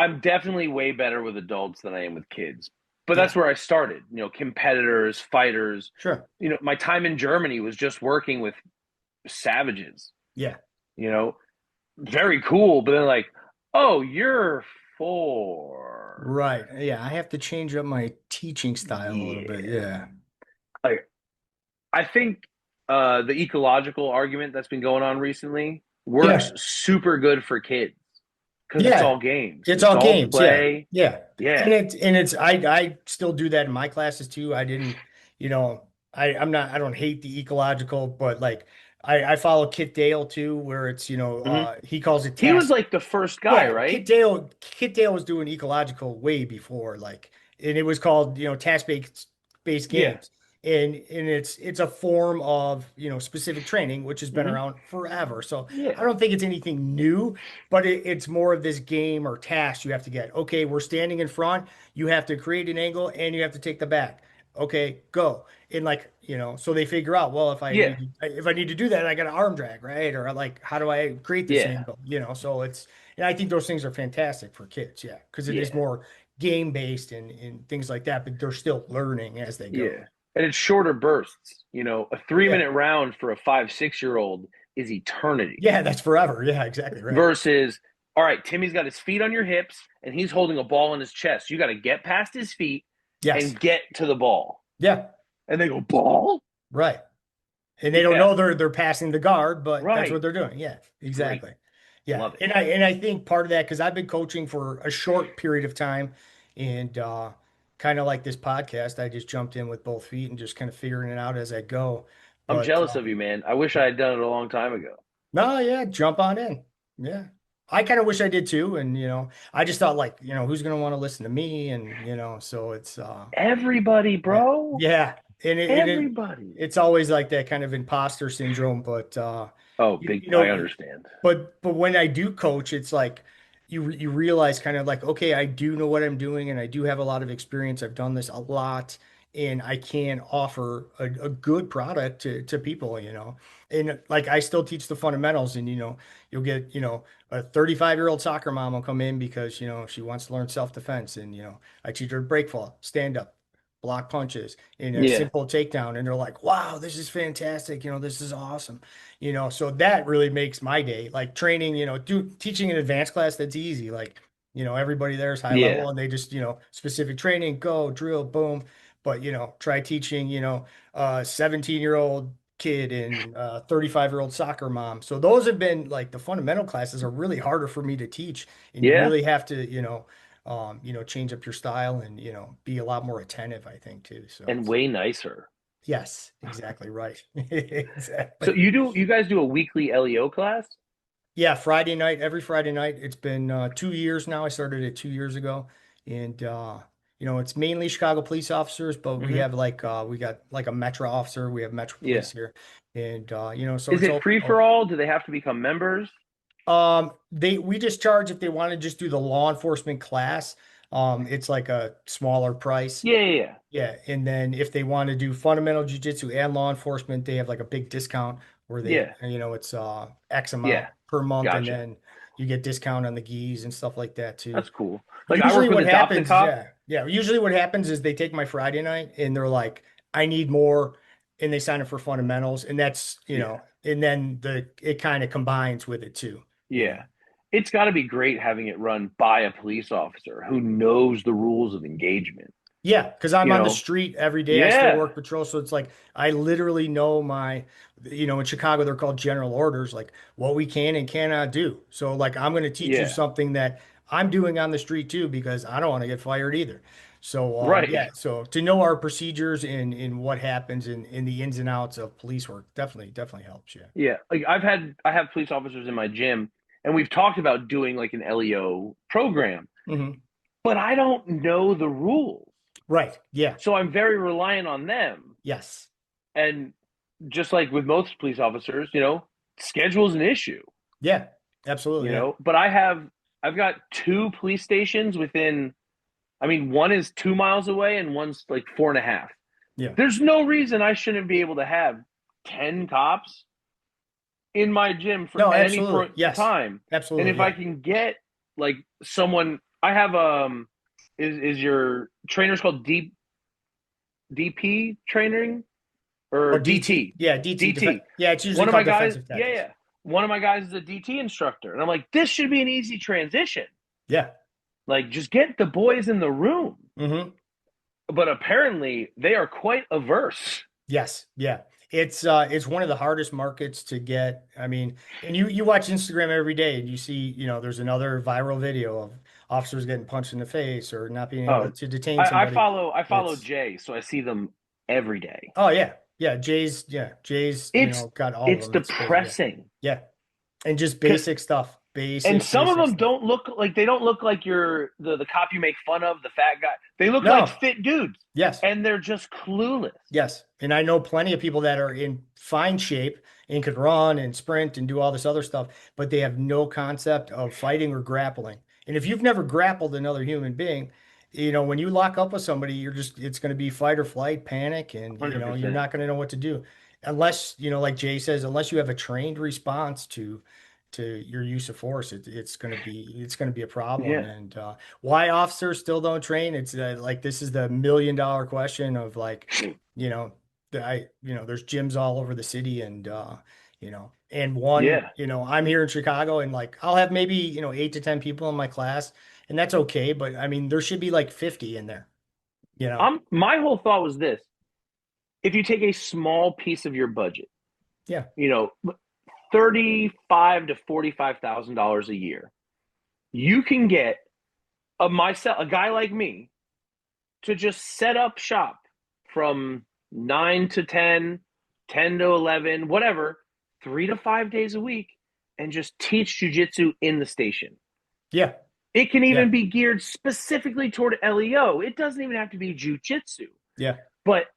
I'm definitely way better with adults than I am with kids. But that's Yeah, where I started. Competitors, fighters. sure. My time in Germany was just working with savages. Yeah, You know, very cool. But then like, oh, you're four. right. Yeah, I have to change up my teaching style a little bit. Yeah. Yeah. Like I think the ecological argument that's been going on recently works Yeah. super good for kids because it's Yeah. all games. It's It's all all games. Yeah. play. Yeah. Yeah. And it's I still do that in my classes too. I didn't, you know, I don't hate the ecological, but like I follow Kit Dale too, where it's, Hmm. he calls it He was task. like the first guy, Yeah, right? Kit Dale was doing ecological way before, like, and it was called, task based Yeah. games. And it's a form of, specific training, which has been Hmm. around forever. So I Yeah. don't think it's anything new, but it's more of this game or task you have to get. Okay, we're standing in front, you have to create an angle and you have to take the back. Okay, go. And like, so they figure out, well, Yeah. if I need to do that, I got an arm drag, right? Or like, how do I create this Yeah. angle? So and I think those things are fantastic for kids, yeah, because it is Yeah. more game based and things like that, but they're still learning as they go. Yeah. And it's shorter bursts. A three Yeah. minute round for a 5, 6 year old is eternity Yeah, that's forever. Yeah, exactly right. versus, all right, Timmy's got his feet on your hips and he's holding a ball in his chest. You got to get past his feet Yes. and get to the ball. Yeah, And they go, ball? right. And they don't Yeah. know they're passing the guard, but that's what Right. they're doing. Yeah, Great. exactly. Yeah. Love it. And I think part of that, because I've been coaching for a short period of time and kind of like this podcast, I just jumped in with both feet and just kind of figuring it out as I go. I'm But jealous of you, man. I wish I had done it a long time ago. no, yeah, jump on in. Yeah. I kind of wish I did too. And, I just thought like, who's going to want to listen to me? And, so Everybody, yeah, bro. yeah. And Everybody. it's always like that kind of imposter syndrome. But, Oh, you, big. you I know, understand. but when I do coach, it's like you realize kind of like, okay, I do know what I'm doing and I do have a lot of experience. I've done this a lot and I can offer a good product to people. And like I still teach the fundamentals and you'll get, a 35-year-old soccer mom will come in because, she wants to learn self-defense and I teach her to break fall, stand up, block punches in a Yeah. simple takedown and they're like, wow, this is fantastic, this is awesome. So that really makes my day. Like training, teaching an advanced class, that's easy. Like, everybody there is high Yeah. level and they just, specific training, go, drill, boom. But, try teaching, 17-year-old kid and 35-year-old soccer mom. So those have been like the fundamental classes are really harder for me to teach. And you Yeah. really have to, change up your style and, be a lot more attentive, I think, too. So And way nicer. yes, exactly right. So Exactly. you guys do a weekly LEO class? Yeah, Friday night, every Friday night. It's been 2 years now. I started it 2 years ago. And it's mainly Chicago police officers, but we Hmm. have like we got like a Metro officer, we have Metro Yeah. Police here. And so Is it's it open. free for all? Do they have to become members? We just charge if they want to just do the law enforcement class. It's like a smaller price. Yeah, yeah, yeah. Yeah, and then if they want to do fundamental jujitsu and law enforcement, they have like a big discount where Yeah. it's X amount Yeah. per month, and Gotcha. then you get discount on the gis and stuff like that too. That's cool. Like I Usually work with what Adopt a happens, Cop. yeah, yeah. Usually what happens is they take my Friday night and they're like, I need more, and they sign up for fundamentals, and that's Yeah. and then it kind of combines with it too. Yeah. It's got to be great having it run by a police officer who knows the rules of engagement. Yeah, because I'm You on the know? street every day. I still Yeah. work patrol. So it's like I literally know in Chicago, they're called general orders, like what we can and cannot do. So, like, I'm going to teach you Yeah. something that I'm doing on the street too, because I don't want to get fired either. So, Right. yeah, so to know our procedures and what happens in the ins and outs of police work definitely helps. Yeah. Yeah. Like I have police officers in my gym and we've talked about doing like an LEO program, Hmm. but I don't know the rules. Right. Yeah. So I'm very reliant on them. Yes. And just like with most police officers, schedule is an issue, Yeah. Absolutely. Yeah. but I've got two police stations within, I mean, one is 2 miles away and one's like 4.5. Yeah. There's no reason I shouldn't be able to have 10 cops in my gym for No, any absolutely. point in Yes. time. And Absolutely. if I Yeah. can get like someone I have is your trainer's called DP training Or or DT. DT? Yeah, DT. DT. Yeah, it's usually One of my called guys, defensive yeah, tactics. yeah. One of my guys is a DT instructor, and I'm like, this should be an easy transition. Yeah. Like, just get the boys in the room. Hmm. But apparently, they are quite averse. Yes. Yeah. It's one of the hardest markets to get. I mean, and you watch Instagram every day and you see, there's another viral video of officers getting punched in the face or not being able Oh, to detain I somebody. follow It's Jay, so I see them every day. Oh yeah. Yeah, Jay's, It's got all of it's them. It's crazy. Yeah. depressing. Yeah. And just basic stuff. And Basic, some of basic them stuff. don't look like you're the cop you make fun of, the fat guy. They look like No. fit dudes, Yes. and they're just clueless. Yes. And I know plenty of people that are in fine shape and could run and sprint and do all this other stuff, but they have no concept of fighting or grappling. And if you've never grappled another human being, when you lock up with somebody, it's going to be fight or flight, panic, and, Hundred you're percent. not going to know what to do unless, like Jay says, unless you have a trained response to your use of force, it's going to be a problem. Yeah, And why officers still don't train? It's like this is the $1 million question of like, you know, there's gyms all over the city and one, yeah. I'm here in Chicago and like I'll have maybe, 8 to 10 people in my class and that's okay. But I mean, there should be like 50 in there, you know? My whole thought was this: if you take a small piece of your budget, Yeah. 35 to 45 thousand dollars a year, you can get a guy like me to just set up shop from 9 to 10, 10 to 11, whatever, 3 to 5 days a week, and just teach jujitsu in the station. Yeah. It can Yeah. even be geared specifically toward LEO. It doesn't even have to be jujitsu. Yeah. But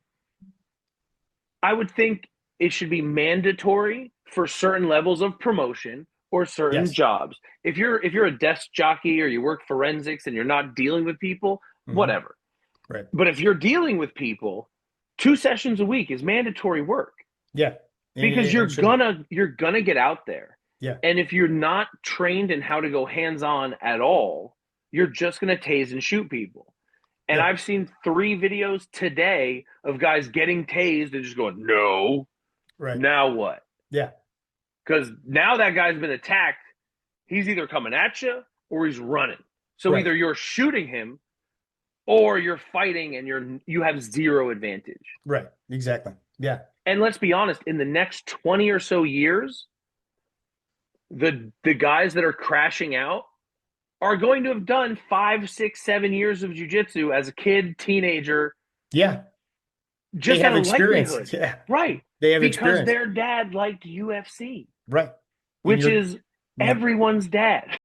I would think it should be mandatory for certain levels of promotion or certain Yes. jobs. If you're a desk jockey or you work forensics and you're not dealing with people, Hmm. whatever. Right. But if you're dealing with people, 2 sessions a week is mandatory work Yeah. because It should be. you're gonna get out there. Yeah. And if you're not trained in how to go hands-on at all, you're just gonna tase and shoot people. And Yeah. I've seen 3 videos today of guys getting tased and just going, no, Right. now what? Yeah. Because now that guy's been attacked, he's either coming at you or he's running. So Right. either you're shooting him or you're fighting and you have zero advantage. Right. Exactly. Yeah. And let's be honest, in the next 20 or so years, the guys that are crashing out are going to have done 5, 6, 7 years of jujitsu as a kid, teenager, Yeah. They just out have of experience. likelihood. Yeah. Right. They have Because experience. their dad liked UFC, Right. And which you're, is yep. everyone's dad.